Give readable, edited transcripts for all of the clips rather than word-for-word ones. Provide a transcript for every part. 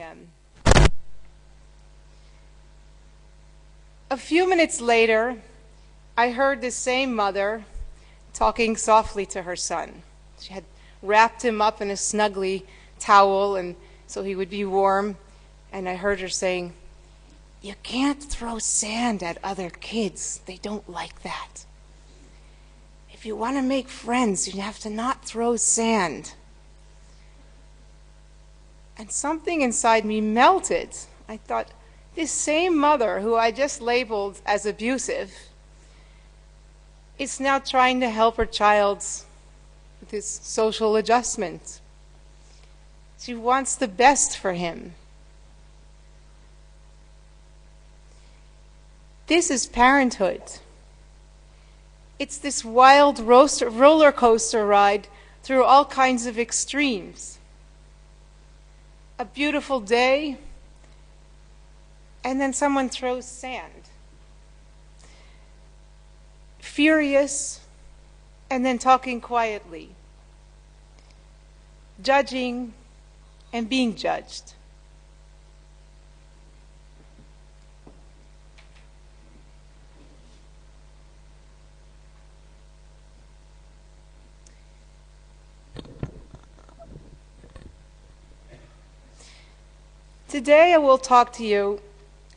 p.m. A few minutes later, I heard the same mother talking softly to her son. She had wrapped him up in a snuggly towel and so he would be warm, and I heard her saying, "You can't throw sand at other kids. They don't like that. If you want to make friends, you have to not throw sand." And something inside me melted. I thought, this same mother who I just labeled as abusive is now trying to help her child with his social adjustment. She wants the best for him. This is parenthood. It's this wild roller coaster ride through all kinds of extremes. A beautiful day, and then someone throws sand. Furious, and then talking quietly. Judging, and being judged. Today I will talk to you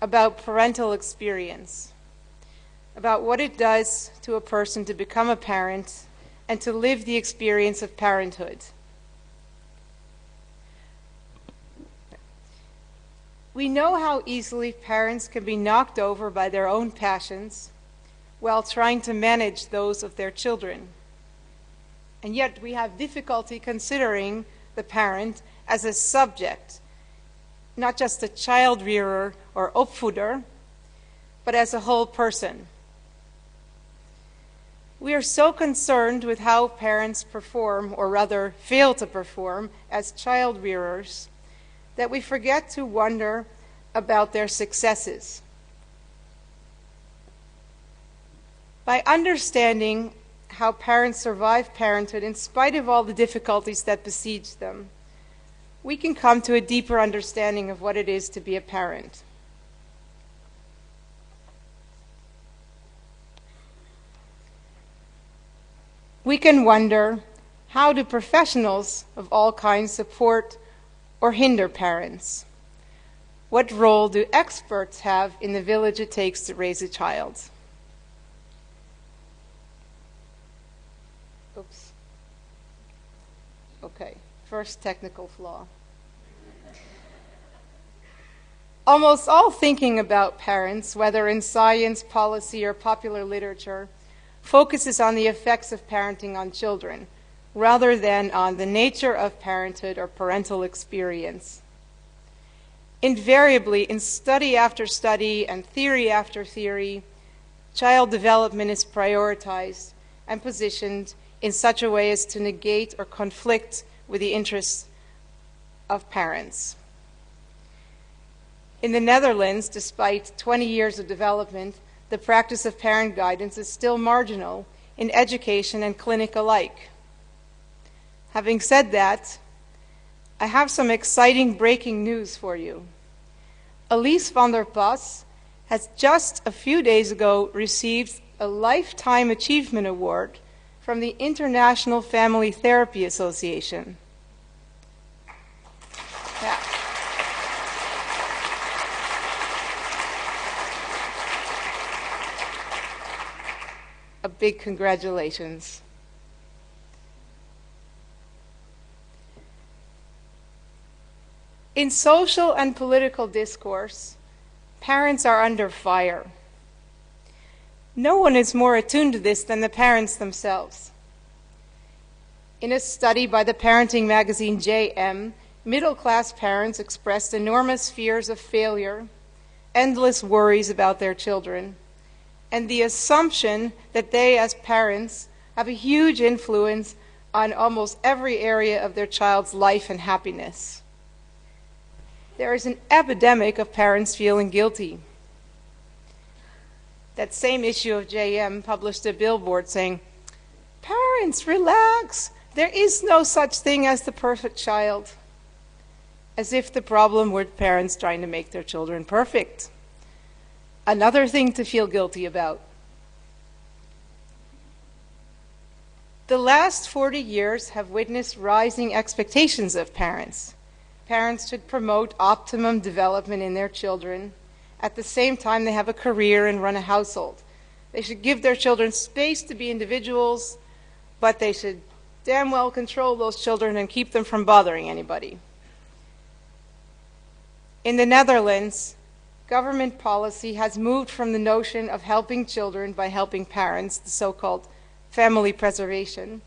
about parental experience, about what it does to a person to become a parent and to live the experience of parenthood. We know how easily parents can be knocked over by their own passions while trying to manage those of their children. And yet we have difficulty considering the parent as a subject, not just a child rearer or opvoeder, but as a whole person. We are so concerned with how parents perform, or rather fail to perform, as child rearers, that we forget to wonder about their successes. By understanding how parents survive parenthood in spite of all the difficulties that besiege them, we can come to a deeper understanding of what it is to be a parent. We can wonder, how do professionals of all kinds support or hinder parents? What role do experts have in the village it takes to raise a child? Oops. Okay, first technical flaw. Almost all thinking about parents, whether in science, policy, or popular literature, focuses on the effects of parenting on children, rather than on the nature of parenthood or parental experience. Invariably, in study after study and theory after theory, child development is prioritized and positioned in such a way as to negate or conflict with the interests of parents. In the Netherlands, despite 20 years of development, the practice of parent guidance is still marginal in education and clinic alike. Having said that, I have some exciting breaking news for you. Elise van der Pas has just a few days ago received a Lifetime Achievement Award from the International Family Therapy Association. Yeah. A big congratulations. In social and political discourse, parents are under fire. No one is more attuned to this than the parents themselves. In a study by the parenting magazine JM, middle-class parents expressed enormous fears of failure, endless worries about their children, and the assumption that they, as parents, have a huge influence on almost every area of their child's life and happiness. There is an epidemic of parents feeling guilty. That same issue of JM published a billboard saying, "Parents, relax. There is no such thing as the perfect child." as if the problem were parents trying to make their children perfect. Another thing to feel guilty about. The last 40 years have witnessed rising expectations of parents. Parents should promote optimum development in their children. At the same time, they have a career and run a household. They should give their children space to be individuals, but they should damn well control those children and keep them from bothering anybody. In the Netherlands, government policy has moved from the notion of helping children by helping parents, the so-called family preservation,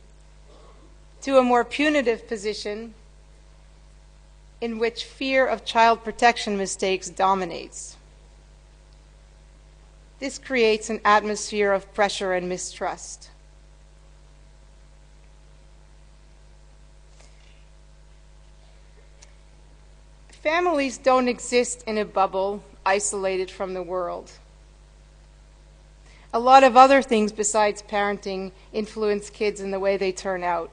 to a more punitive position in which fear of child protection mistakes dominates. This creates an atmosphere of pressure and mistrust. Families don't exist in a bubble, isolated from the world. A lot of other things besides parenting influence kids in the way they turn out.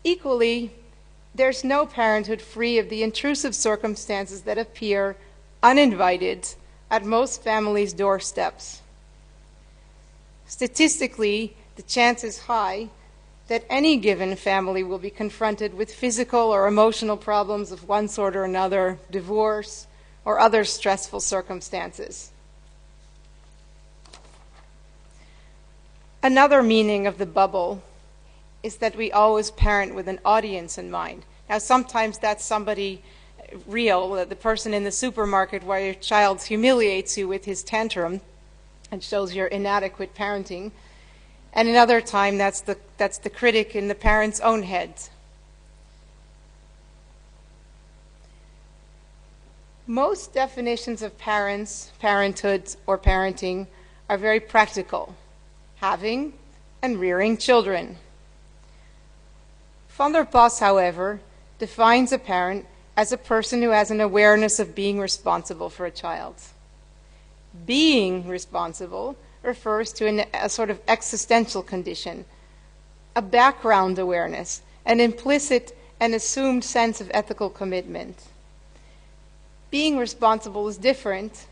Equally, there's no parenthood free of the intrusive circumstances that appear uninvited at most families' doorsteps. Statistically, the chance is high that any given family will be confronted with physical or emotional problems of one sort or another, divorce, or other stressful circumstances. Another meaning of the bubble is that we always parent with an audience in mind. Now, sometimes that's somebody real, the person in the supermarket where your child humiliates you with his tantrum and shows your inadequate parenting. And another time, that's the critic in the parent's own head. Most definitions of parents, parenthood, or parenting are very practical, having and rearing children. Van der Pas, however, defines a parent as a person who has an awareness of being responsible for a child. Being responsible refers to a sort of existential condition, a background awareness, an implicit and assumed sense of ethical commitment. Being responsible is different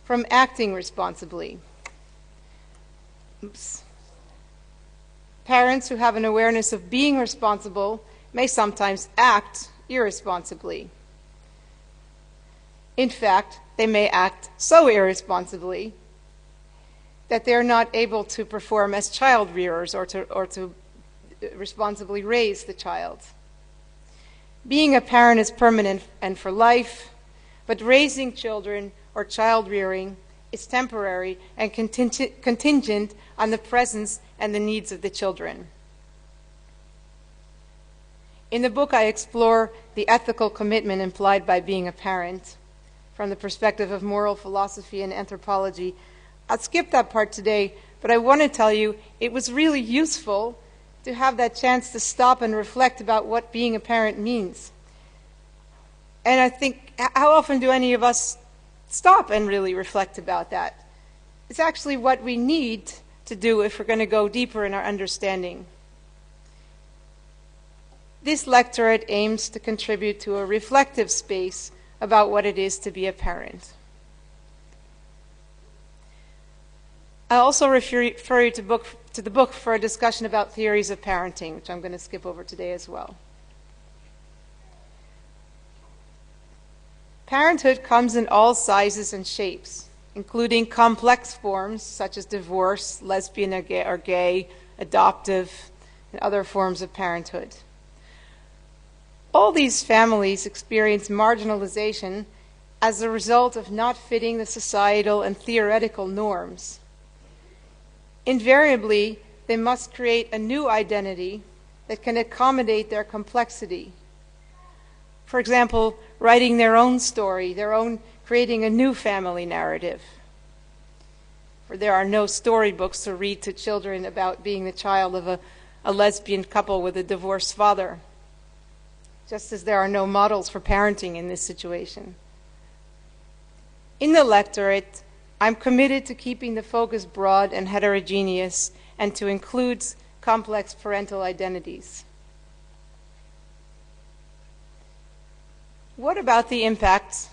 from acting responsibly. Parents who have an awareness of being responsible may sometimes act irresponsibly. In fact, they may act so irresponsibly that they're not able to perform as child rearers or to responsibly raise the child. Being a parent is permanent and for life, but raising children or child rearing is temporary and contingent on the presence and the needs of the children. In the book, I explore the ethical commitment implied by being a parent from the perspective of moral philosophy and anthropology. I'll skip that part today, but I want to tell you it was really useful to have that chance to stop and reflect about what being a parent means. And I think, how often do any of us stop and really reflect about that? It's actually what we need to do if we're going to go deeper in our understanding. This lecturate aims to contribute to a reflective space about what it is to be a parent. I also refer you to the book for a discussion about theories of parenting, which I'm going to skip over today as well. Parenthood comes in all sizes and shapes, including complex forms such as divorce, lesbian or gay, adoptive, and other forms of parenthood. All these families experience marginalization as a result of not fitting the societal and theoretical norms. Invariably, they must create a new identity that can accommodate their complexity. For example, writing their own story, creating a new family narrative. For there are no storybooks to read to children about being the child of a lesbian couple with a divorced father, just as there are no models for parenting in this situation. In the lectorate, I'm committed to keeping the focus broad and heterogeneous and to include complex parental identities. what about the impact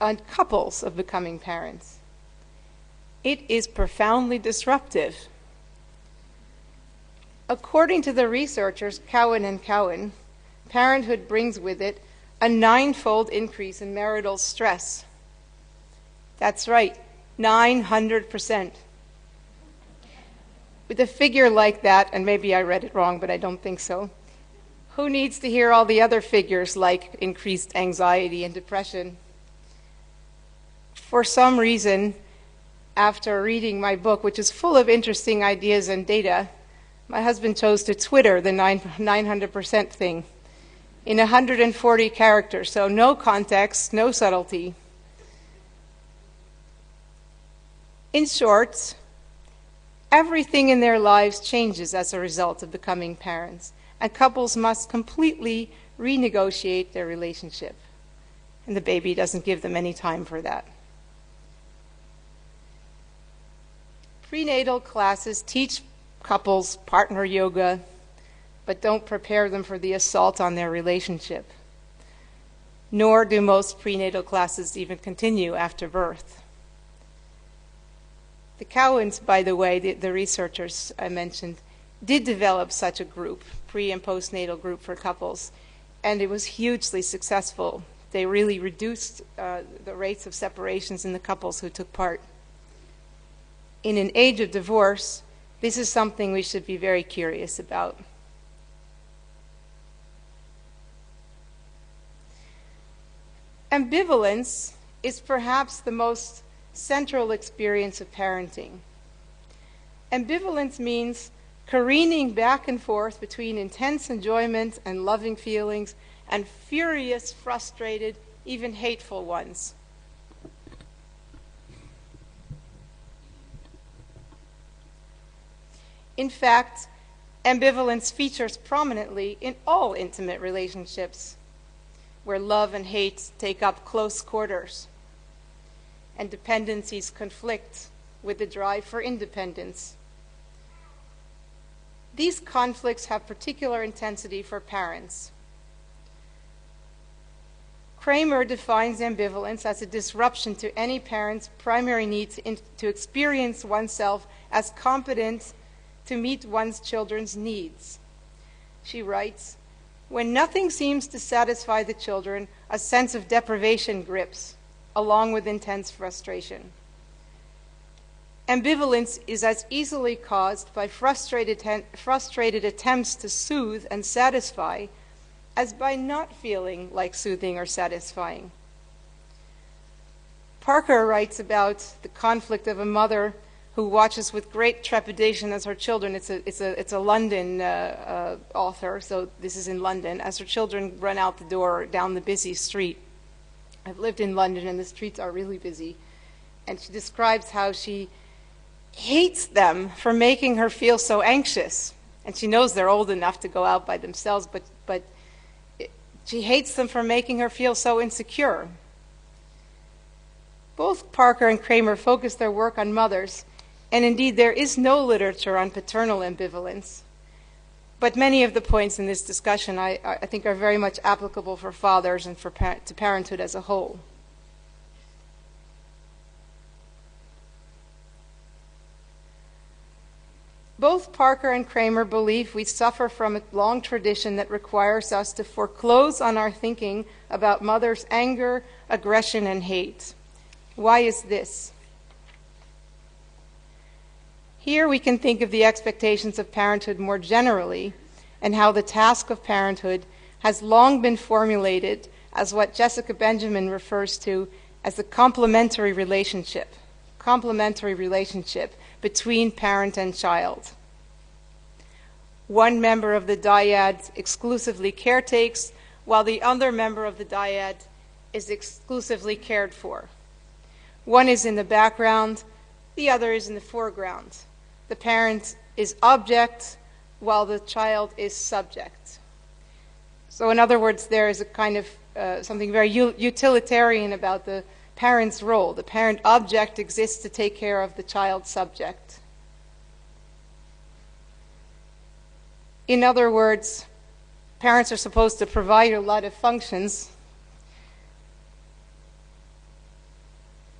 on couples of becoming parents? It is profoundly disruptive. According to the researchers Cowan and Cowan, parenthood brings with it a 9-fold increase in marital stress. That's right, 900%. With a figure like that, and maybe I read it wrong, but I don't think so, who needs to hear all the other figures like increased anxiety and depression? For some reason, after reading my book, which is full of interesting ideas and data, my husband chose to Twitter the 900% thing in 140 characters, so no context, no subtlety. In short, everything in their lives changes as a result of becoming parents, and couples must completely renegotiate their relationship. And the baby doesn't give them any time for that. Prenatal classes teach couples partner yoga, but don't prepare them for the assault on their relationship. Nor do most prenatal classes even continue after birth. The Cowans, by the way, the researchers I mentioned, did develop such a group, pre- and postnatal group for couples, and it was hugely successful. They really reduced the rates of separations in the couples who took part. In an age of divorce, this is something we should be very curious about. Ambivalence is perhaps the most central experience of parenting. Ambivalence means careening back and forth between intense enjoyment and loving feelings and furious, frustrated, even hateful ones. In fact, ambivalence features prominently in all intimate relationships, where love and hate take up close quarters, and dependencies conflict with the drive for independence. These conflicts have particular intensity for parents. Kramer defines ambivalence as a disruption to any parent's primary need to experience oneself as competent to meet one's children's needs. She writes, "When nothing seems to satisfy the children, a sense of deprivation grips, along with intense frustration. Ambivalence is as easily caused by frustrated attempts to soothe and satisfy as by not feeling like soothing or satisfying." Parker writes about the conflict of a mother who watches with great trepidation as her children, it's a London author, so this is in London, as her children run out the door down the busy street. I've lived in London and the streets are really busy. And she describes how she hates them for making her feel so anxious. And she knows they're old enough to go out by themselves, but she hates them for making her feel so insecure. Both Parker and Kramer focus their work on mothers, and indeed there is no literature on paternal ambivalence. But many of the points in this discussion I think are very much applicable for fathers and to parenthood as a whole. Both Parker and Kramer believe we suffer from a long tradition that requires us to foreclose on our thinking about mothers' anger, aggression, and hate. Why is this? Here we can think of the expectations of parenthood more generally, and how the task of parenthood has long been formulated as what Jessica Benjamin refers to as the complementary relationship between parent and child. One member of the dyad exclusively caretakes, while the other member of the dyad is exclusively cared for. One is in the background, the other is in the foreground. The parent is object, while the child is subject. So in other words, there is a kind of something very utilitarian about the parent's role. The parent object exists to take care of the child subject. In other words, parents are supposed to provide a lot of functions,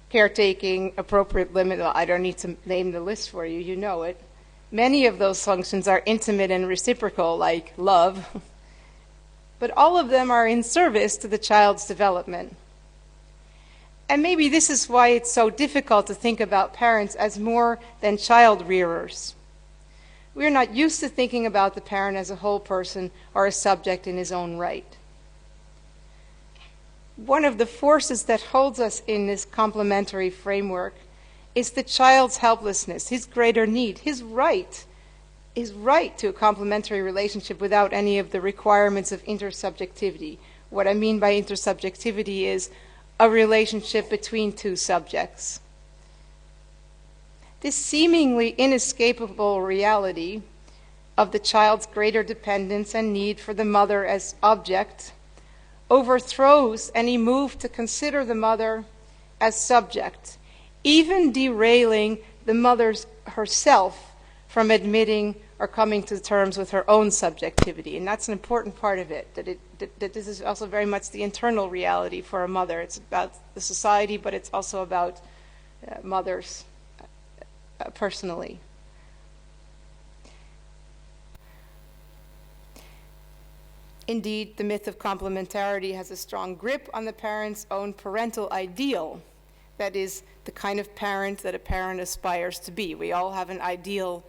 caretaking, appropriate limit. Well, I don't need to name the list for you, you know it. Many of those functions are intimate and reciprocal, like love, but all of them are in service to the child's development. And maybe this is why it's so difficult to think about parents as more than child rearers. We're not used to thinking about the parent as a whole person or a subject in his own right. One of the forces that holds us in this complementary framework is the child's helplessness, his greater need, his right to a complementary relationship without any of the requirements of intersubjectivity. What I mean by intersubjectivity is a relationship between two subjects. This seemingly inescapable reality of the child's greater dependence and need for the mother as object overthrows any move to consider the mother as subject, even derailing the mother herself from admitting or coming to terms with her own subjectivity. And that's an important part of it, that this is also very much the internal reality for a mother. It's about the society, but it's also about mothers personally. Indeed, the myth of complementarity has a strong grip on the parent's own parental ideal. That is, the kind of parent that a parent aspires to be. We all have an ideal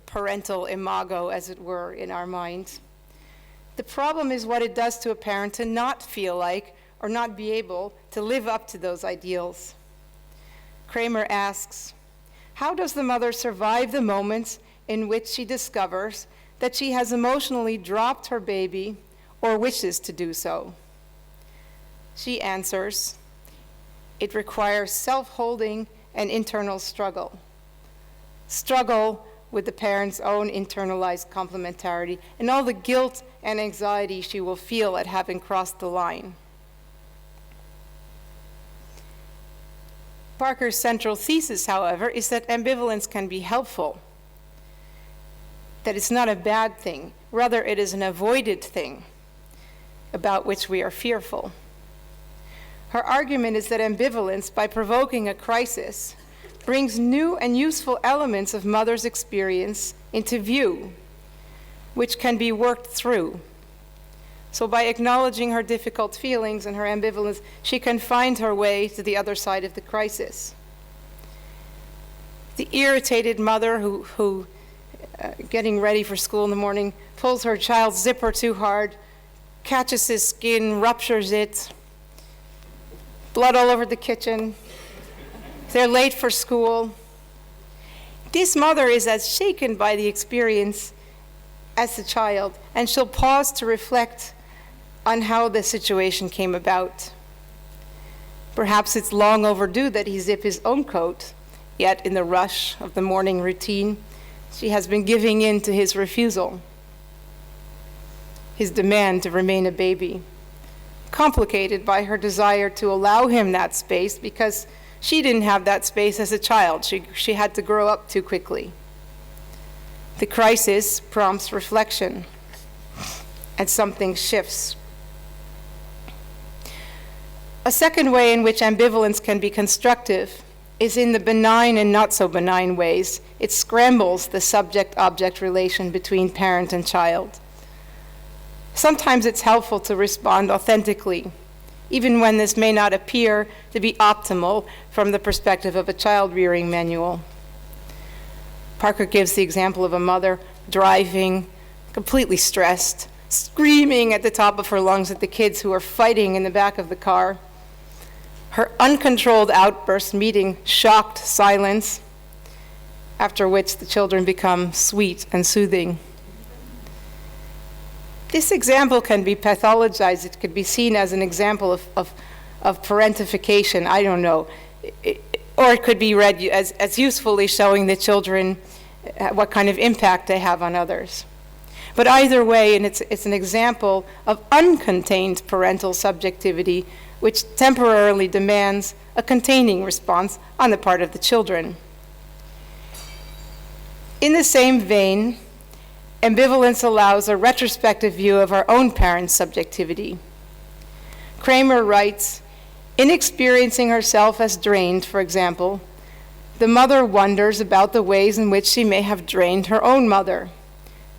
parental imago, as it were, in our minds. The problem is what it does to a parent to not feel like or not be able to live up to those ideals. Kramer asks, how does the mother survive the moments in which she discovers that she has emotionally dropped her baby or wishes to do so? She answers, it requires self-holding and internal struggle. Struggle with the parent's own internalized complementarity and all the guilt and anxiety she will feel at having crossed the line. Parker's central thesis, however, is that ambivalence can be helpful, that it's not a bad thing, rather it is an avoided thing about which we are fearful. Her argument is that ambivalence, by provoking a crisis, brings new and useful elements of mother's experience into view, which can be worked through. So by acknowledging her difficult feelings and her ambivalence, she can find her way to the other side of the crisis. The irritated mother who getting ready for school in the morning, pulls her child's zipper too hard, catches his skin, ruptures it, blood all over the kitchen. They're late for school. This mother is as shaken by the experience as the child, and she'll pause to reflect on how the situation came about. Perhaps it's long overdue that he zip his own coat, yet in the rush of the morning routine, she has been giving in to his refusal, his demand to remain a baby, complicated by her desire to allow him that space because she didn't have that space as a child. She had to grow up too quickly. The crisis prompts reflection, and something shifts. A second way in which ambivalence can be constructive is in the benign and not so benign ways. It scrambles the subject-object relation between parent and child. Sometimes it's helpful to respond authentically, even when this may not appear to be optimal from the perspective of a child-rearing manual. Parker gives the example of a mother driving, completely stressed, screaming at the top of her lungs at the kids who are fighting in the back of the car. Her uncontrolled outburst meeting shocked silence, after which the children become sweet and soothing. This example can be pathologized. It could be seen as an example of parentification, I don't know. Or it could be read as usefully showing the children what kind of impact they have on others. But either way, and it's an example of uncontained parental subjectivity, which temporarily demands a containing response on the part of the children. In the same vein, ambivalence allows a retrospective view of our own parents' subjectivity. Kramer writes, In experiencing herself as drained, for example, the mother wonders about the ways in which she may have drained her own mother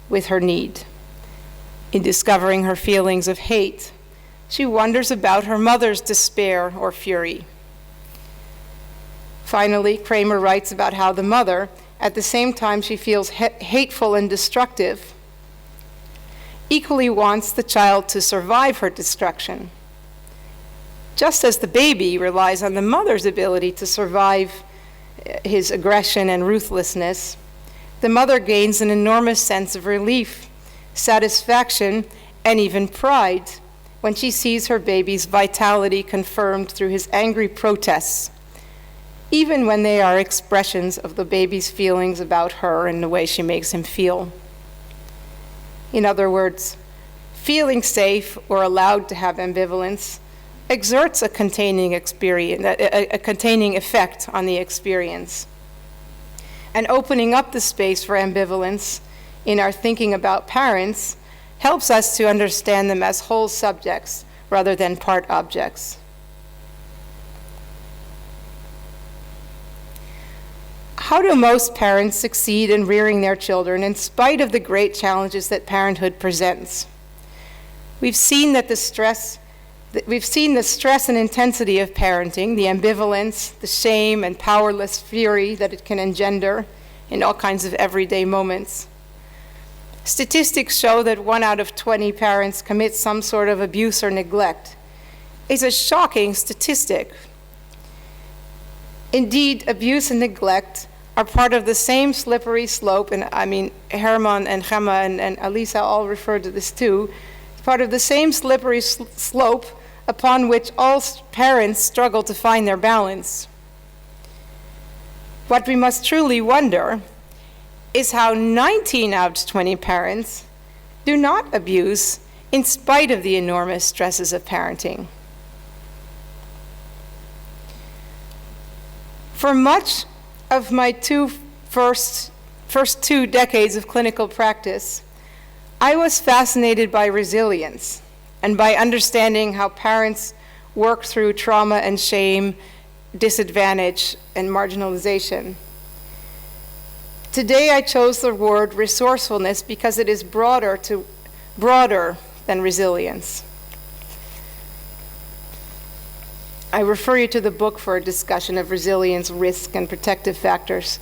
with her need. In discovering her feelings of hate, she wonders about her mother's despair or fury. Finally, Kramer writes about how the mother, at the same time she feels hateful and destructive, equally wants the child to survive her destruction. Just as the baby relies on the mother's ability to survive his aggression and ruthlessness, the mother gains an enormous sense of relief, satisfaction, and even pride when she sees her baby's vitality confirmed through his angry protests, even when they are expressions of the baby's feelings about her and the way she makes him feel. In other words, feeling safe or allowed to have ambivalence exerts a containing effect on the experience. And opening up the space for ambivalence in our thinking about parents helps us to understand them as whole subjects rather than part objects. How do most parents succeed in rearing their children in spite of the great challenges that parenthood presents? We've seen the stress and intensity of parenting, the ambivalence, the shame and powerless fury that it can engender in all kinds of everyday moments. Statistics show that 1 out of 20 parents commit some sort of abuse or neglect. It's a shocking statistic. Indeed, abuse and neglect are part of the same slippery slope, and I mean, Herman and Gemma and Alisa all refer to this too, part of the same slippery slope upon which all parents struggle to find their balance. What we must truly wonder is how 19 out of 20 parents do not abuse in spite of the enormous stresses of parenting. For much of my first 2 decades of clinical practice, I was fascinated by resilience and by understanding how parents work through trauma and shame, disadvantage, and marginalization. Today I chose the word resourcefulness because it is broader than resilience. I refer you to the book for a discussion of resilience, risk, and protective factors.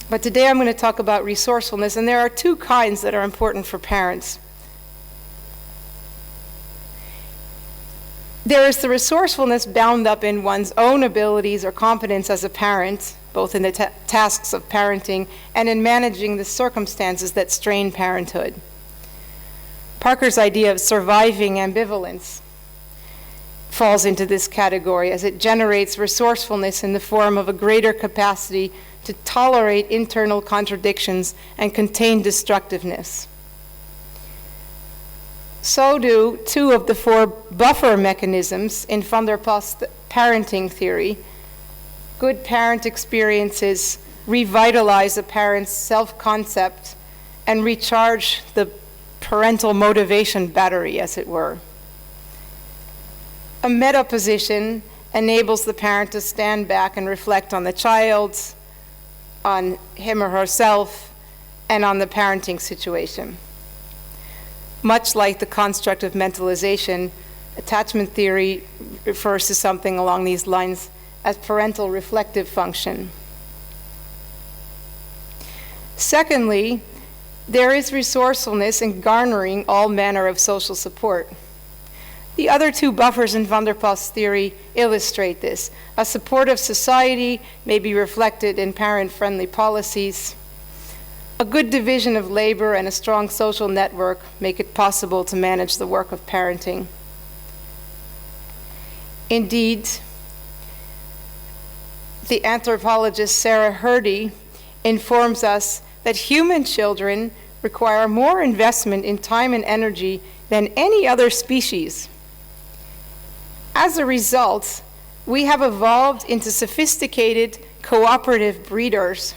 But today I'm going to talk about resourcefulness, and there are 2 kinds that are important for parents. There is the resourcefulness bound up in one's own abilities or competence as a parent, both in the tasks of parenting and in managing the circumstances that strain parenthood. Parker's idea of surviving ambivalence falls into this category as it generates resourcefulness in the form of a greater capacity to tolerate internal contradictions and contain destructiveness. So do 2 of the 4 buffer mechanisms in van der Past's parenting theory. Good parent experiences revitalize a parent's self-concept and recharge the parental motivation battery, as it were. A meta position enables the parent to stand back and reflect on the child, on him or herself, and on the parenting situation. Much like the construct of mentalization, attachment theory refers to something along these lines as parental reflective function. Secondly, there is resourcefulness in garnering all manner of social support. The other 2 buffers in van der Past's theory illustrate this. A supportive society may be reflected in parent-friendly policies. A good division of labor and a strong social network make it possible to manage the work of parenting. Indeed, the anthropologist Sarah Hrdy informs us that human children require more investment in time and energy than any other species. As a result, we have evolved into sophisticated, cooperative breeders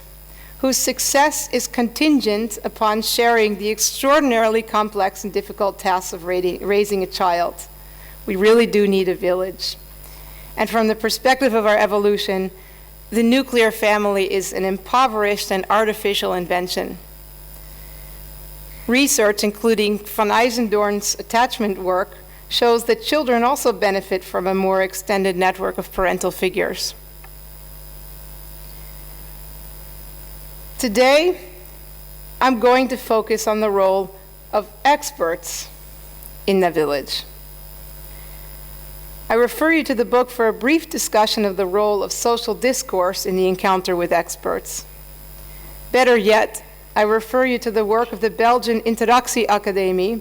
whose success is contingent upon sharing the extraordinarily complex and difficult tasks of raising a child. We really do need a village. And from the perspective of our evolution, the nuclear family is an impoverished and artificial invention. Research, including von Eisendorn's attachment work, shows that children also benefit from a more extended network of parental figures. Today, I'm going to focus on the role of experts in the village. I refer you to the book for a brief discussion of the role of social discourse in the encounter with experts. Better yet, I refer you to the work of the Belgian Interactie-Academie,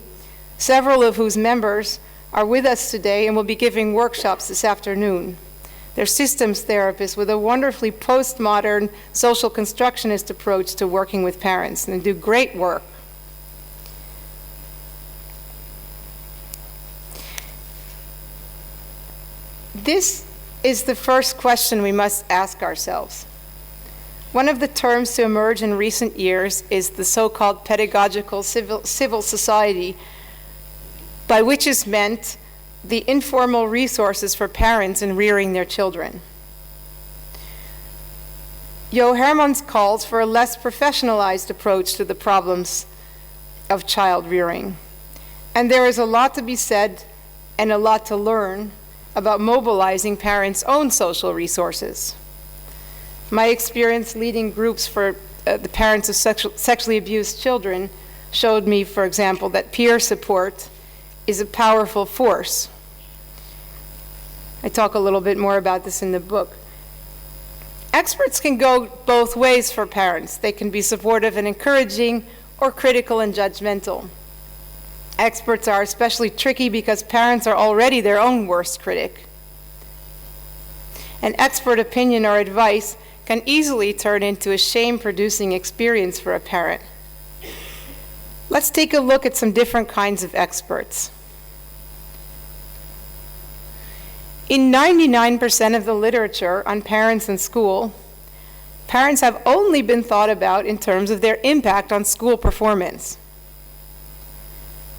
several of whose members are with us today and will be giving workshops this afternoon. They're systems therapists with a wonderfully postmodern social constructionist approach to working with parents, and they do great work. This is the first question we must ask ourselves. One of the terms to emerge in recent years is the so-called pedagogical civil society, by which is meant the informal resources for parents in rearing their children. Jo Hermans calls for a less professionalized approach to the problems of child rearing. And there is a lot to be said and a lot to learn about mobilizing parents' own social resources. My experience leading groups for the parents of sexually abused children showed me, for example, that peer support is a powerful force. I talk a little bit more about this in the book. Experts can go both ways for parents. They can be supportive and encouraging, or critical and judgmental. Experts are especially tricky because parents are already their own worst critic. An expert opinion or advice can easily turn into a shame-producing experience for a parent. Let's take a look at some different kinds of experts. In 99% of the literature on parents and school, parents have only been thought about in terms of their impact on school performance.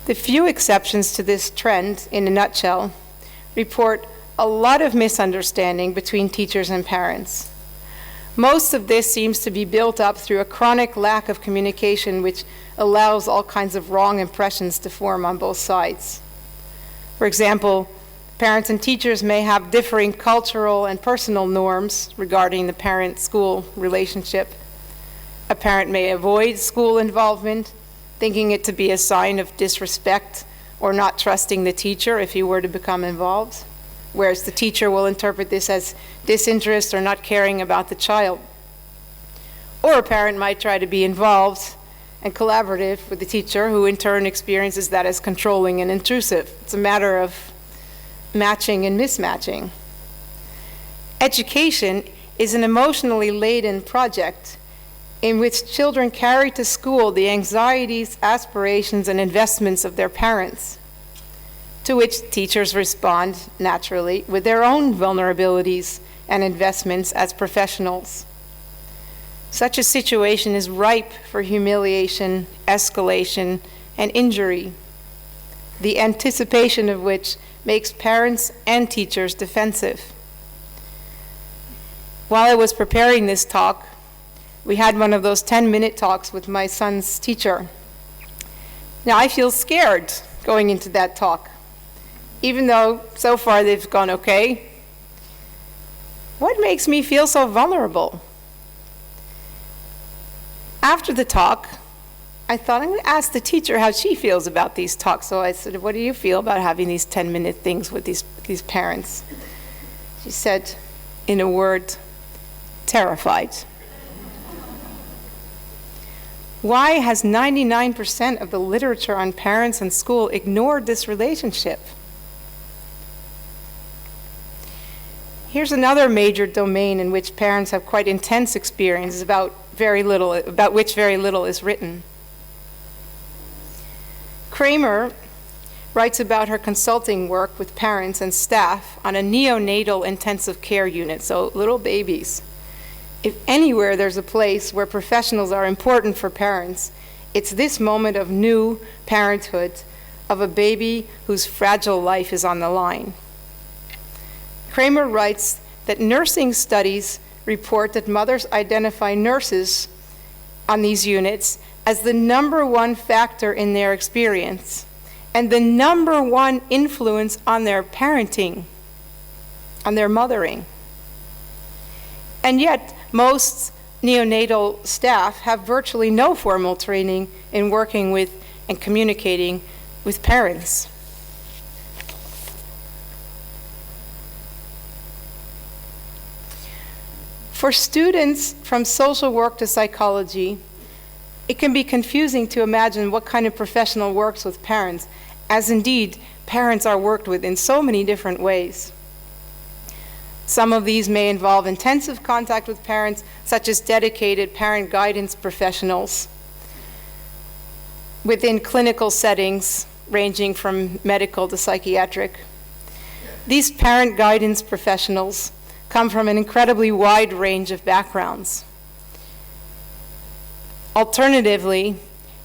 The few exceptions to this trend, in a nutshell, report a lot of misunderstanding between teachers and parents. Most of this seems to be built up through a chronic lack of communication, which allows all kinds of wrong impressions to form on both sides. For example, parents and teachers may have differing cultural and personal norms regarding the parent-school relationship. A parent may avoid school involvement, thinking it to be a sign of disrespect or not trusting the teacher if he were to become involved, whereas the teacher will interpret this as disinterest or not caring about the child. Or a parent might try to be involved and collaborative with the teacher, who in turn experiences that as controlling and intrusive. It's a matter of matching and mismatching. Education is an emotionally laden project in which children carry to school the anxieties, aspirations, and investments of their parents, to which teachers respond naturally with their own vulnerabilities and investments as professionals. Such a situation is ripe for humiliation, escalation, and injury, the anticipation of which makes parents and teachers defensive. While I was preparing this talk, we had one of those 10-minute talks with my son's teacher. Now, I feel scared going into that talk, even though so far they've gone okay. What makes me feel so vulnerable? After the talk, I thought I'm going to ask the teacher how she feels about these talks. So I said, what do you feel about having these 10-minute things with these parents? She said, in a word, terrified. Why has 99% of the literature on parents and school ignored this relationship? Here's another major domain in which parents have quite intense experiences about which very little is written. Kramer writes about her consulting work with parents and staff on a neonatal intensive care unit, so little babies. If anywhere there's a place where professionals are important for parents, it's this moment of new parenthood of a baby whose fragile life is on the line. Kramer writes that nursing studies report that mothers identify nurses on these units as the #1 factor in their experience and the #1 influence on their parenting, on their mothering. And yet, most neonatal staff have virtually no formal training in working with and communicating with parents. For students from social work to psychology, it can be confusing to imagine what kind of professional works with parents, as indeed parents are worked with in so many different ways. Some of these may involve intensive contact with parents, such as dedicated parent guidance professionals within clinical settings ranging from medical to psychiatric. These parent guidance professionals come from an incredibly wide range of backgrounds. Alternatively,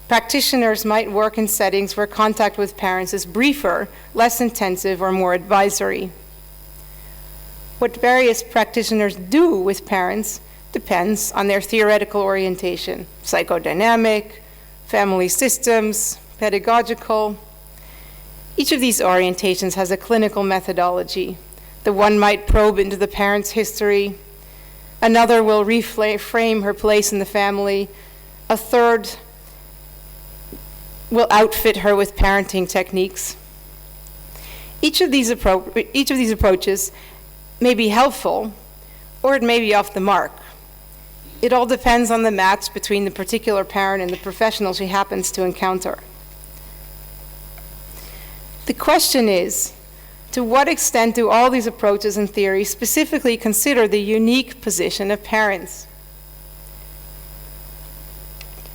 practitioners might work in settings where contact with parents is briefer, less intensive, or more advisory. What various practitioners do with parents depends on their theoretical orientation: psychodynamic, family systems, pedagogical. Each of these orientations has a clinical methodology. The one might probe into the parent's history. Another will reframe her place in the family. A third will outfit her with parenting techniques. Each of these approaches may be helpful, or it may be off the mark. It all depends on the match between the particular parent and the professional she happens to encounter. The question is, to what extent do all these approaches and theories specifically consider the unique position of parents?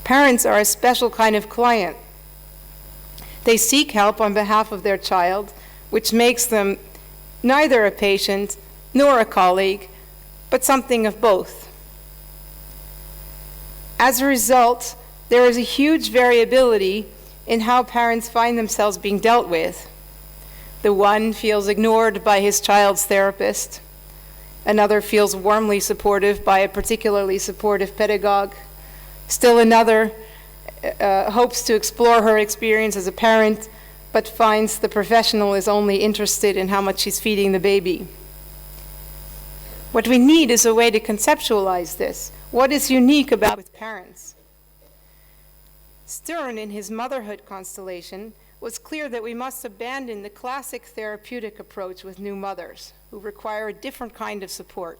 Parents are a special kind of client. They seek help on behalf of their child, which makes them neither a patient nor a colleague, but something of both. As a result, there is a huge variability in how parents find themselves being dealt with. The one feels ignored by his child's therapist. Another feels warmly supportive by a particularly supportive pedagogue. Still another hopes to explore her experience as a parent, but finds the professional is only interested in how much she's feeding the baby. What we need is a way to conceptualize this. What is unique about with parents? Stern, in his motherhood constellation, was clear that we must abandon the classic therapeutic approach with new mothers who require a different kind of support.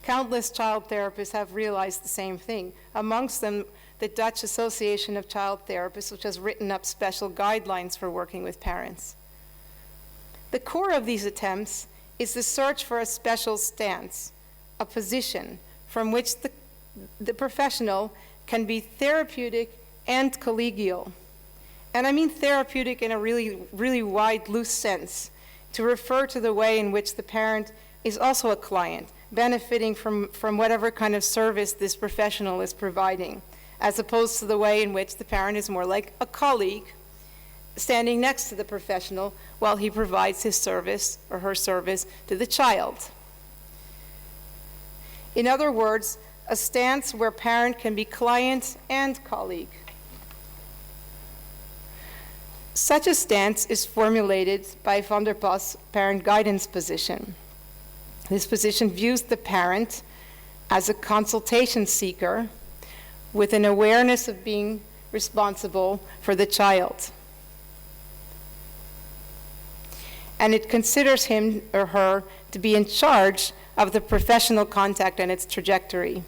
Countless child therapists have realized the same thing, amongst them the Dutch Association of Child Therapists, which has written up special guidelines for working with parents. The core of these attempts is the search for a special stance, a position from which the professional can be therapeutic and collegial. And I mean therapeutic in a really wide, loose sense, to refer to the way in which the parent is also a client, benefiting from whatever kind of service this professional is providing, as opposed to the way in which the parent is more like a colleague, standing next to the professional while he provides his service or her service to the child. In other words, a stance where parent can be client and colleague. Such a stance is formulated by van der Pas' parent guidance position. This position views the parent as a consultation seeker with an awareness of being responsible for the child. And it considers him or her to be in charge of the professional contact and its trajectory.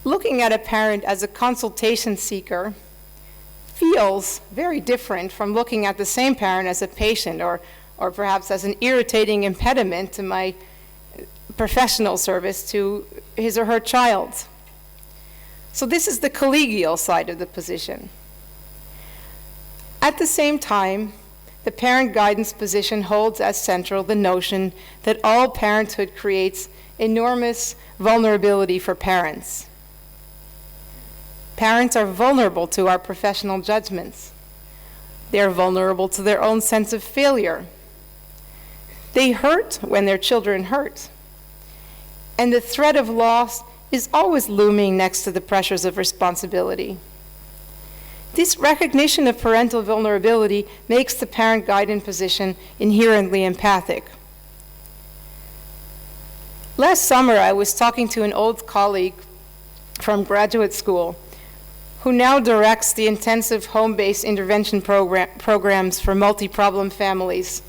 Looking at a parent as a consultation seeker feels very different from looking at the same parent as a patient or perhaps as an irritating impediment to my professional service to his or her child. So this is the collegial side of the position. At the same time, the parent guidance position holds as central the notion that all parenthood creates enormous vulnerability for parents. Parents are vulnerable to our professional judgments. They are vulnerable to their own sense of failure. They hurt when their children hurt. And the threat of loss is always looming next to the pressures of responsibility. This recognition of parental vulnerability makes the parent guardian position inherently empathic. Last summer, I was talking to an old colleague from graduate school who now directs the intensive home-based intervention programs for multi-problem families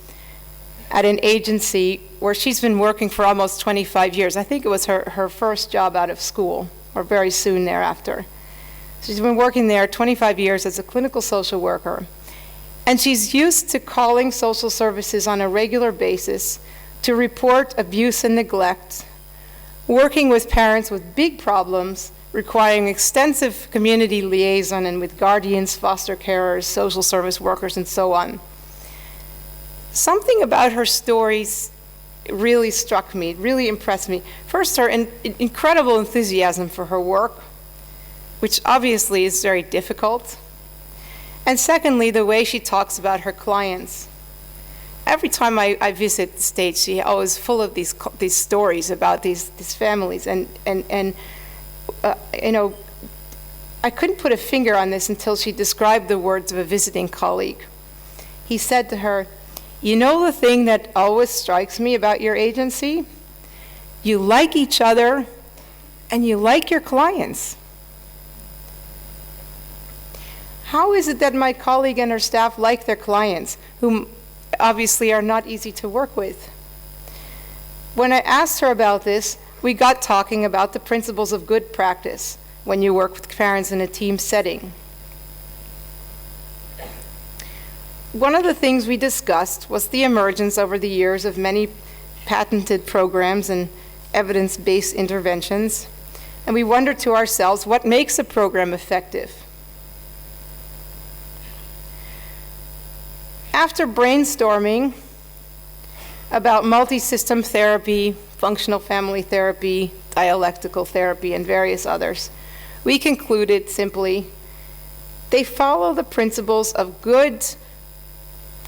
at an agency where she's been working for almost 25 years. I think it was her first job out of school, or very soon thereafter. She's been working there 25 years as a clinical social worker. And she's used to calling social services on a regular basis to report abuse and neglect, working with parents with big problems, requiring extensive community liaison and with guardians, foster carers, social service workers, and so on. Something about her stories really struck me, really impressed me. First, her incredible enthusiasm for her work, which obviously is very difficult. And secondly, the way she talks about her clients. Every time I visit the States, she's always full of these stories about these families. And you know, I couldn't put a finger on this until she described the words of a visiting colleague. He said to her, "You know the thing that always strikes me about your agency? You like each other and you like your clients." How is it that my colleague and her staff like their clients, whom obviously are not easy to work with? When I asked her about this, we got talking about the principles of good practice when you work with parents in a team setting. One of the things we discussed was the emergence over the years of many patented programs and evidence-based interventions, and we wondered to ourselves, what makes a program effective? After brainstorming about multi-system therapy, functional family therapy, dialectical therapy, and various others, we concluded simply, they follow the principles of good,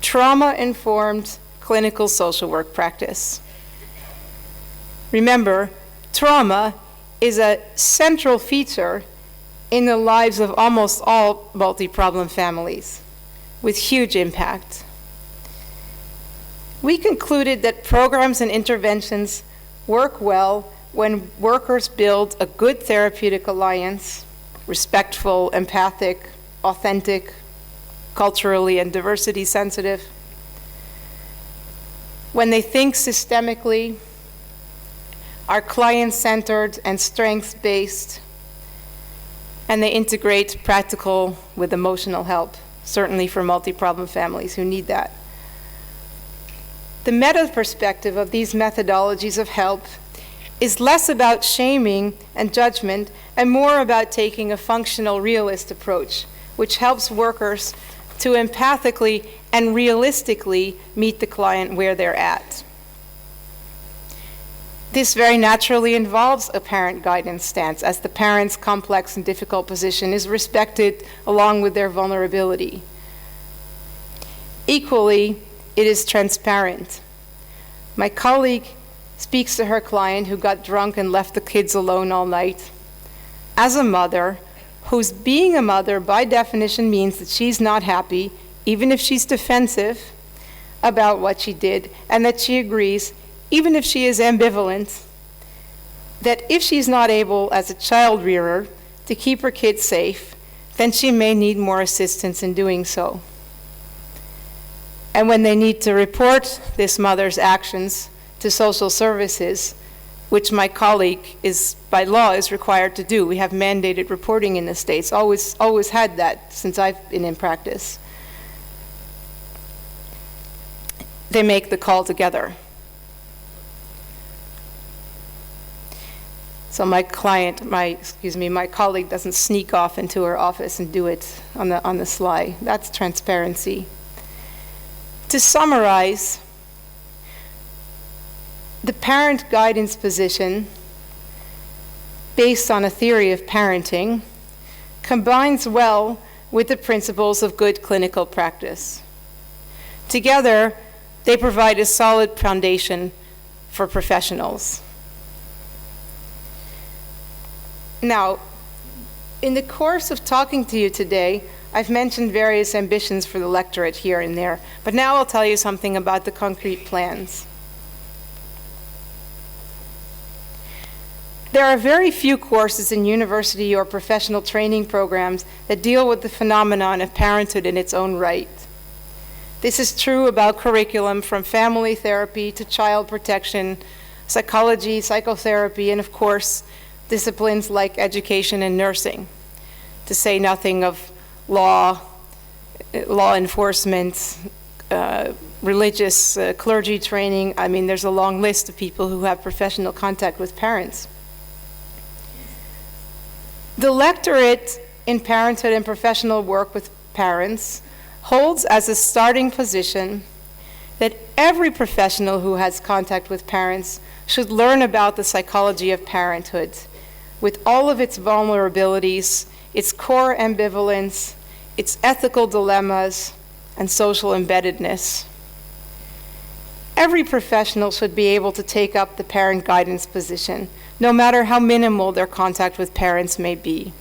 trauma-informed clinical social work practice. Remember, trauma is a central feature in the lives of almost all multi-problem families, with huge impact. We concluded that programs and interventions work well when workers build a good therapeutic alliance, respectful, empathic, authentic, culturally and diversity sensitive, when they think systemically, are client-centered and strengths-based, and they integrate practical with emotional help, certainly for multi-problem families who need that. The meta perspective of these methodologies of help is less about shaming and judgment and more about taking a functional realist approach, which helps workers to empathically and realistically meet the client where they're at. This very naturally involves a parent guidance stance, as the parent's complex and difficult position is respected along with their vulnerability. Equally, it is transparent. My colleague speaks to her client who got drunk and left the kids alone all night as a mother, whose being a mother by definition means that she's not happy, even if she's defensive about what she did, and that she agrees, even if she is ambivalent, that if she's not able as a child rearer to keep her kids safe, then she may need more assistance in doing so. And when they need to report this mother's actions to social services, which my colleague by law is required to do. We have mandated reporting in the States, always had that since I've been in practice. They make the call together. So my colleague doesn't sneak off into her office and do it on the sly. That's transparency. To summarize, the parent guidance position, based on a theory of parenting, combines well with the principles of good clinical practice. Together, They provide a solid foundation for professionals. Now, in the course of talking to you today, I've mentioned various ambitions for the lectorate here and there, but now I'll tell you something about the concrete plans. There are very few courses in university or professional training programs that deal with the phenomenon of parenthood in its own right. This is true about curriculum from family therapy to child protection, psychology, psychotherapy, and of course, disciplines like education and nursing, to say nothing of law enforcement, religious clergy training. I mean, there's a long list of people who have professional contact with parents. The lectorate in parenthood and professional work with parents holds as a starting position that every professional who has contact with parents should learn about the psychology of parenthood, with all of its vulnerabilities, its core ambivalence, its ethical dilemmas, and social embeddedness. Every professional should be able to take up the parent guidance position, no matter how minimal their contact with parents may be.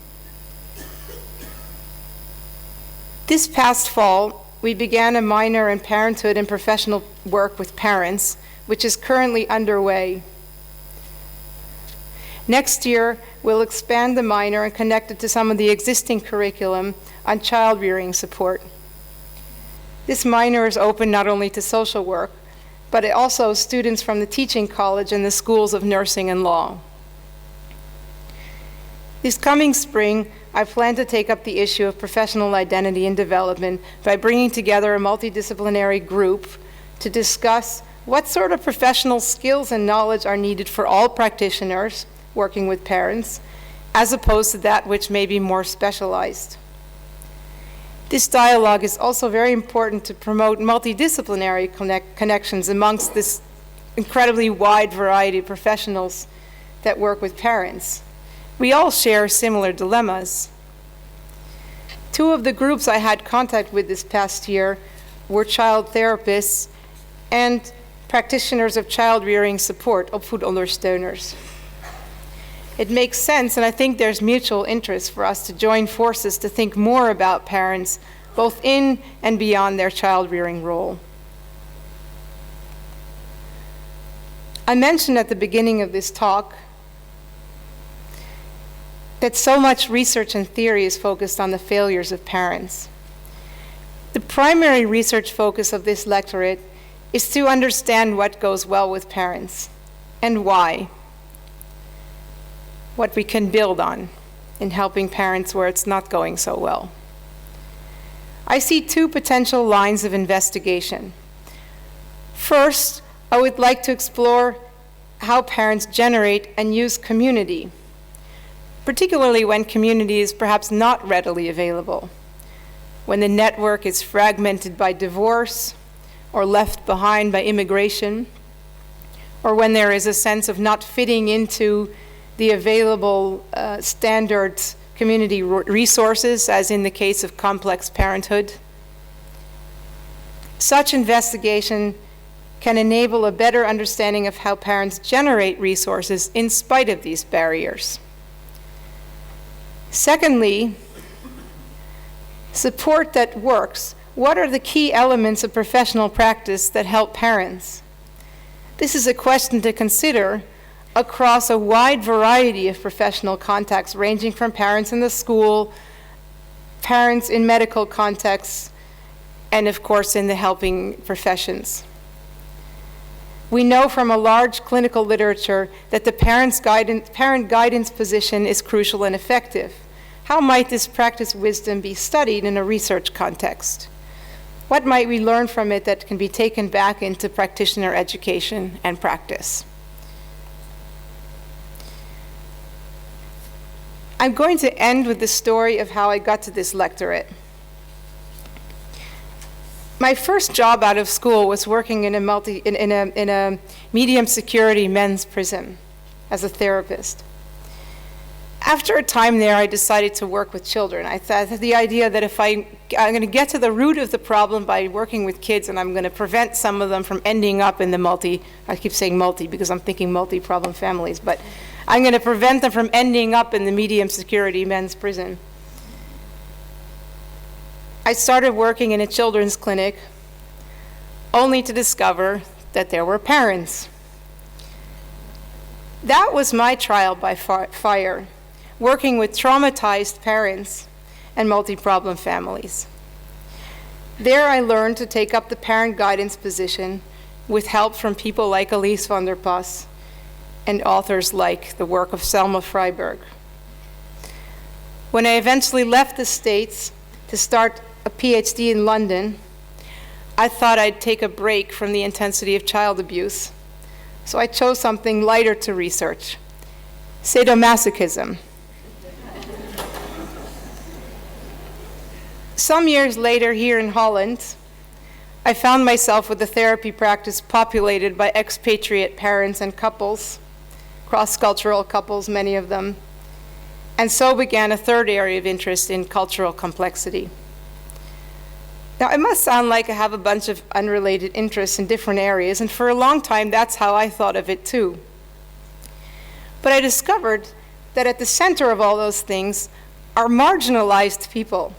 This past fall, we began a minor in parenthood and professional work with parents, which is currently underway. Next year, we'll expand the minor and connect it to some of the existing curriculum on child rearing support. This minor is open not only to social work, but also students from the teaching college and the schools of nursing and law. This coming spring, I plan to take up the issue of professional identity and development by bringing together a multidisciplinary group to discuss what sort of professional skills and knowledge are needed for all practitioners working with parents, as opposed to that which may be more specialized. This dialogue is also very important to promote multidisciplinary connections amongst this incredibly wide variety of professionals that work with parents. We all share similar dilemmas. Two of the groups I had contact with this past year were child therapists and practitioners of child rearing support, opvoedondersteuners. It makes sense, and I think there's mutual interest for us to join forces to think more about parents, both in and beyond their child rearing role. I mentioned at the beginning of this talk that so much research and theory is focused on the failures of parents. The primary research focus of this lectorate is to understand what goes well with parents and why, what we can build on in helping parents where it's not going so well. I see two potential lines of investigation. First, I would like to explore how parents generate and use community, particularly when community is perhaps not readily available, when the network is fragmented by divorce or left behind by immigration, or when there is a sense of not fitting into the available standard community resources, as in the case of complex parenthood. Such investigation can enable a better understanding of how parents generate resources in spite of these barriers. Secondly, support that works. What are the key elements of professional practice that help parents? This is a question to consider across a wide variety of professional contexts, ranging from parents in the school, parents in medical contexts, and of course in the helping professions. We know from a large clinical literature that the parent guidance position is crucial and effective. How might this practice wisdom be studied in a research context? What might we learn from it that can be taken back into practitioner education and practice? I'm going to end with the story of how I got to this lectorate. My first job out of school was working in a medium security men's prison as a therapist. After a time there, I decided to work with children. I thought the idea that if I'm going to get to the root of the problem by working with kids, and I'm going to prevent some of them from ending up in the I keep saying multi because I'm thinking multi-problem families, but I'm going to prevent them from ending up in the medium security men's prison. I started working in a children's clinic only to discover that there were parents. That was my trial by fire, working with traumatized parents and multi-problem families. There I learned to take up the parent guidance position with help from people like Elise van der Pas and authors like the work of Selma Freiberg. When I eventually left the States to start a PhD in London, I thought I'd take a break from the intensity of child abuse, so I chose something lighter to research: sadomasochism. Some years later, here in Holland, I found myself with a therapy practice populated by expatriate parents and couples, cross-cultural couples, many of them, and so began a third area of interest in cultural complexity. Now, it must sound like I have a bunch of unrelated interests in different areas, and for a long time, that's how I thought of it too. But I discovered that at the center of all those things are marginalized people.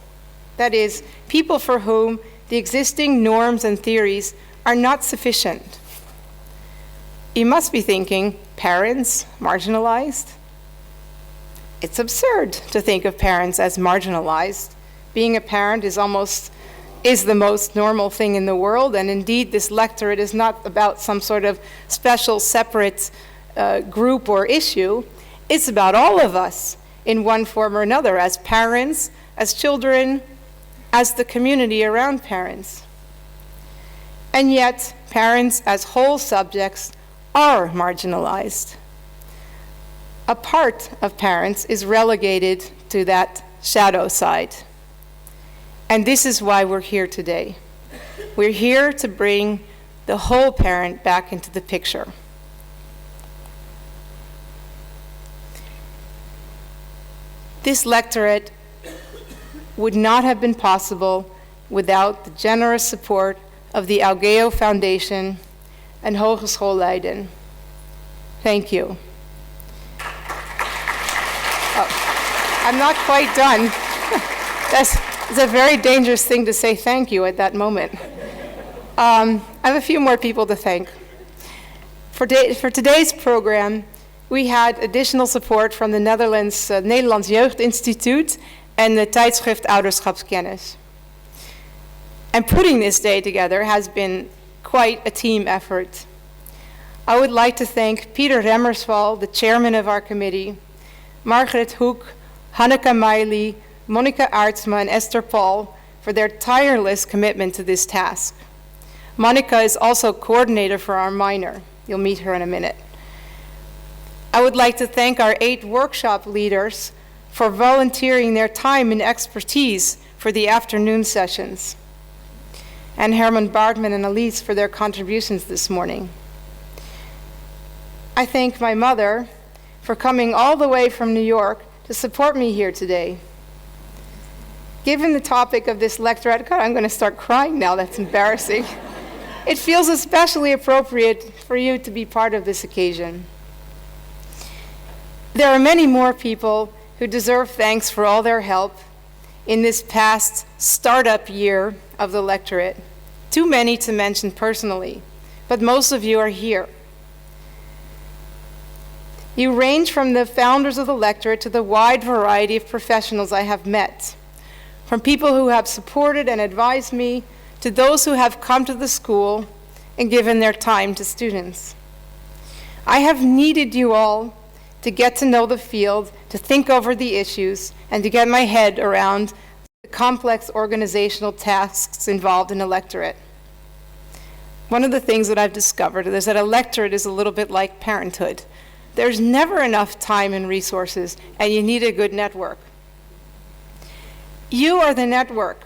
That is, people for whom the existing norms and theories are not sufficient. You must be thinking, parents marginalized? It's absurd to think of parents as marginalized. Being a parent is the most normal thing in the world, and indeed this lectorate is not about some sort of special separate group or issue. It's about all of us in one form or another, as parents, as children, as the community around parents. And yet, parents as whole subjects are marginalized. A part of parents is relegated to that shadow side. And this is why we're here today. We're here to bring the whole parent back into the picture. This lectorate would not have been possible without the generous support of the Augeo Foundation and Hogeschool Leiden. Thank you. Oh, I'm not quite done. It's a very dangerous thing to say thank you at that moment. I have a few more people to thank. For today's program, we had additional support from the Nederlands Jeugdinstituut and the tijdschrift Ouderschapskennis. And putting this day together has been quite a team effort. I would like to thank Peter Remmersval, the chairman of our committee, Margaret Hoek, Hanneke Meili, Monica Aartsma, and Esther Paul for their tireless commitment to this task. Monica is also coordinator for our minor. You'll meet her in a minute. I would like to thank our 8 workshop leaders for volunteering their time and expertise for the afternoon sessions, and Herman Baartman and Elise for their contributions this morning. I thank my mother for coming all the way from New York to support me here today. Given the topic of this lecture, God, I'm going to start crying now, that's embarrassing. It feels especially appropriate for you to be part of this occasion. There are many more people who deserve thanks for all their help in this past startup year of the lectorate. Too many to mention personally, but most of you are here. You range from the founders of the lectorate to the wide variety of professionals I have met, from people who have supported and advised me to those who have come to the school and given their time to students. I have needed you all to get to know the field, to think over the issues, and to get my head around the complex organizational tasks involved in a lectorate. One of the things that I've discovered is that a lectorate is a little bit like parenthood. There's never enough time and resources, and you need a good network. You are the network.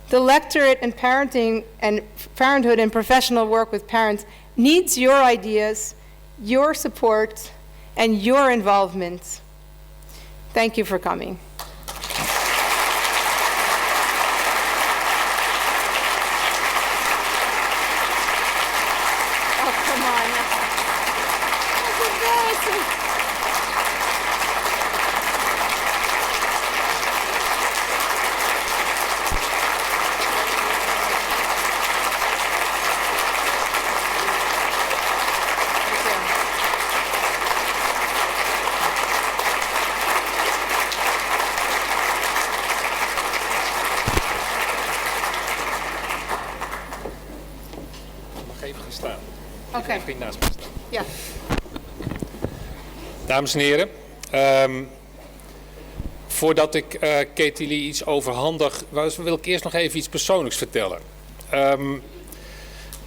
The lectorate and parenting and parenthood and professional work with parents needs your ideas, your support, and your involvement. Thank you for coming. Oh, come on. That's embarrassing. Even gaan staan. Oké. Even naast me staan. Ja. Dames en heren, voordat ik Katie Lee iets overhandig, wil ik eerst nog even iets persoonlijks vertellen.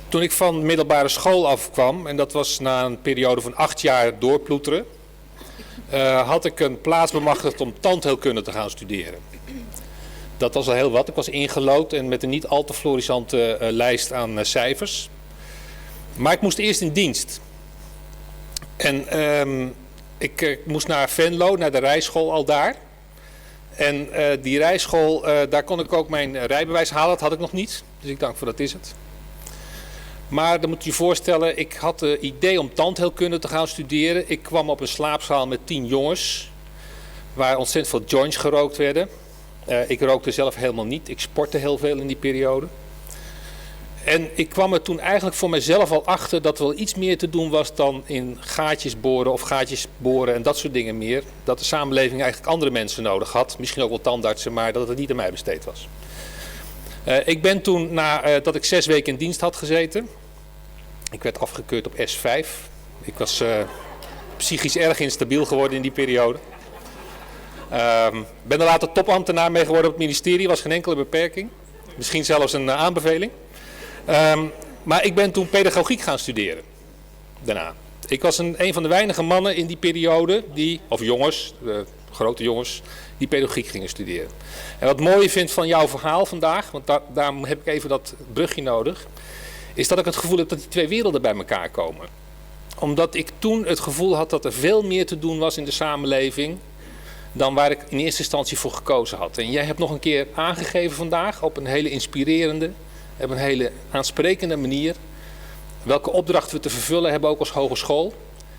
Toen ik van middelbare school afkwam, en dat was na een periode van 8 jaar doorploeteren, had ik een plaats bemachtigd om tandheelkunde te gaan studeren. Dat was al heel wat. Ik was ingelood en met een niet al te florissante lijst aan cijfers. Maar ik moest eerst in dienst. En ik moest naar Venlo, naar de rijschool al daar. En die rijschool, daar kon ik ook mijn rijbewijs halen. Dat had ik nog niet. Dus ik dacht van dat is het. Maar dan moet je je voorstellen, ik had het idee om tandheelkunde te gaan studeren. Ik kwam op een slaapzaal met 10 jongens. Waar ontzettend veel joints gerookt werden. Ik rookte zelf helemaal niet. Ik sportte heel veel in die periode. En ik kwam er toen eigenlijk voor mezelf al achter dat er wel iets meer te doen was dan in gaatjes boren en dat soort dingen meer. Dat de samenleving eigenlijk andere mensen nodig had. Misschien ook wel tandartsen, maar dat het niet aan mij besteed was. Ik ben toen, nadat ik 6 weken in dienst had gezeten. Ik werd afgekeurd op S5. Ik was psychisch erg instabiel geworden in die periode. Ben er later topambtenaar mee geworden op het ministerie. Was geen enkele beperking. Misschien zelfs een aanbeveling. Maar ik ben toen pedagogiek gaan studeren. Daarna. Ik was een van de weinige mannen in die periode, of jongens, grote jongens, die pedagogiek gingen studeren. En wat mooi vind van jouw verhaal vandaag, want daarom heb ik even dat brugje nodig, is dat ik het gevoel heb dat die twee werelden bij elkaar komen. Omdat ik toen het gevoel had dat er veel meer te doen was in de samenleving dan waar ik in eerste instantie voor gekozen had. En jij hebt nog een keer aangegeven vandaag op een hele inspirerende, op een hele aansprekende manier welke opdracht we te vervullen hebben ook als hogeschool.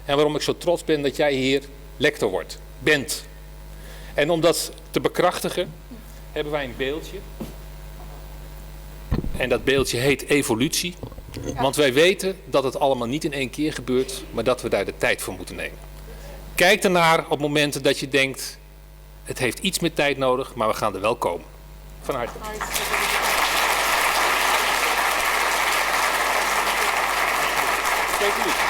En waarom ik zo trots ben dat jij hier lector bent. En om dat te bekrachtigen hebben wij een beeldje. En dat beeldje heet evolutie. Want wij weten dat het allemaal niet in één keer gebeurt, maar dat we daar de tijd voor moeten nemen. Kijk ernaar op momenten dat je denkt, het heeft iets meer tijd nodig, maar we gaan er wel komen. Van harte. Zeker niet.